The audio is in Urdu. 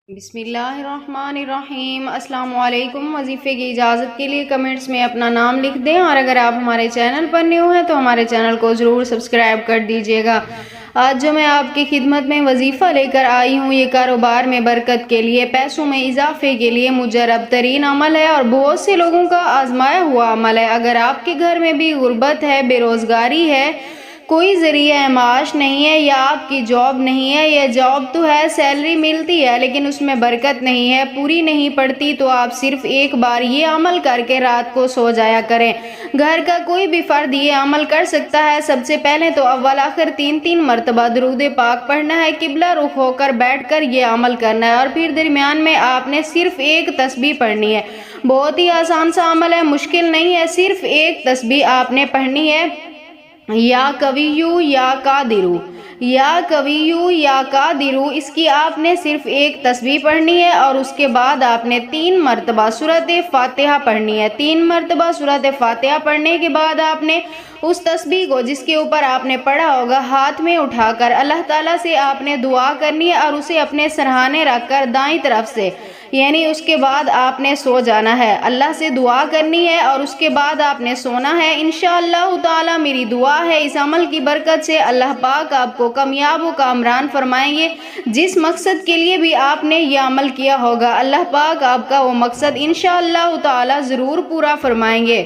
بسم اللہ الرحمن الرحیم۔ السلام علیکم۔ وظیفے کی اجازت کے لیے کمنٹس میں اپنا نام لکھ دیں، اور اگر آپ ہمارے چینل پر نیو ہیں تو ہمارے چینل کو ضرور سبسکرائب کر دیجیے گا۔ آج جو میں آپ کی خدمت میں وظیفہ لے کر آئی ہوں، یہ کاروبار میں برکت کے لیے، پیسوں میں اضافے کے لیے مجرب ترین عمل ہے اور بہت سے لوگوں کا آزمایا ہوا عمل ہے۔ اگر آپ کے گھر میں بھی غربت ہے، بے روزگاری ہے، کوئی ذریعہ معاش نہیں ہے، یا آپ کی جاب نہیں ہے، یا جاب تو ہے، سیلری ملتی ہے لیکن اس میں برکت نہیں ہے، پوری نہیں پڑتی، تو آپ صرف ایک بار یہ عمل کر کے رات کو سو جایا کریں۔ گھر کا کوئی بھی فرد یہ عمل کر سکتا ہے۔ سب سے پہلے تو اول آخر 3 مرتبہ درود پاک پڑھنا ہے، قبلہ رخ ہو کر بیٹھ کر یہ عمل کرنا ہے، اور پھر درمیان میں آپ نے صرف ایک تسبیح پڑھنی ہے۔ بہت ہی آسان سا عمل ہے، مشکل نہیں ہے، صرف ایک تسبیح آپ نے پڑھنی ہے، یا قویو یا قادرو، یا قویو یا قادرو۔ اس کی آپ نے صرف ایک تسبیح پڑھنی ہے، اور اس کے بعد آپ نے 3 مرتبہ سورۃ فاتحہ پڑھنی ہے۔ 3 مرتبہ سورۃ فاتحہ پڑھنے کے بعد آپ نے اس تسبیح کو جس کے اوپر آپ نے پڑھا ہوگا ہاتھ میں اٹھا کر اللہ تعالیٰ سے آپ نے دعا کرنی ہے، اور اسے اپنے سرہانے رکھ کر دائیں طرف سے، یعنی اس کے بعد آپ نے سو جانا ہے، اللہ سے دعا کرنی ہے، اور اس کے بعد آپ نے سونا ہے۔ انشاءاللہ تعالی میری دعا ہے اس عمل کی برکت سے اللہ پاک آپ کو کامیاب و کامران فرمائیں گے۔ جس مقصد کے لیے بھی آپ نے یہ عمل کیا ہوگا، اللہ پاک آپ کا وہ مقصد انشاءاللہ تعالی ضرور پورا فرمائیں گے۔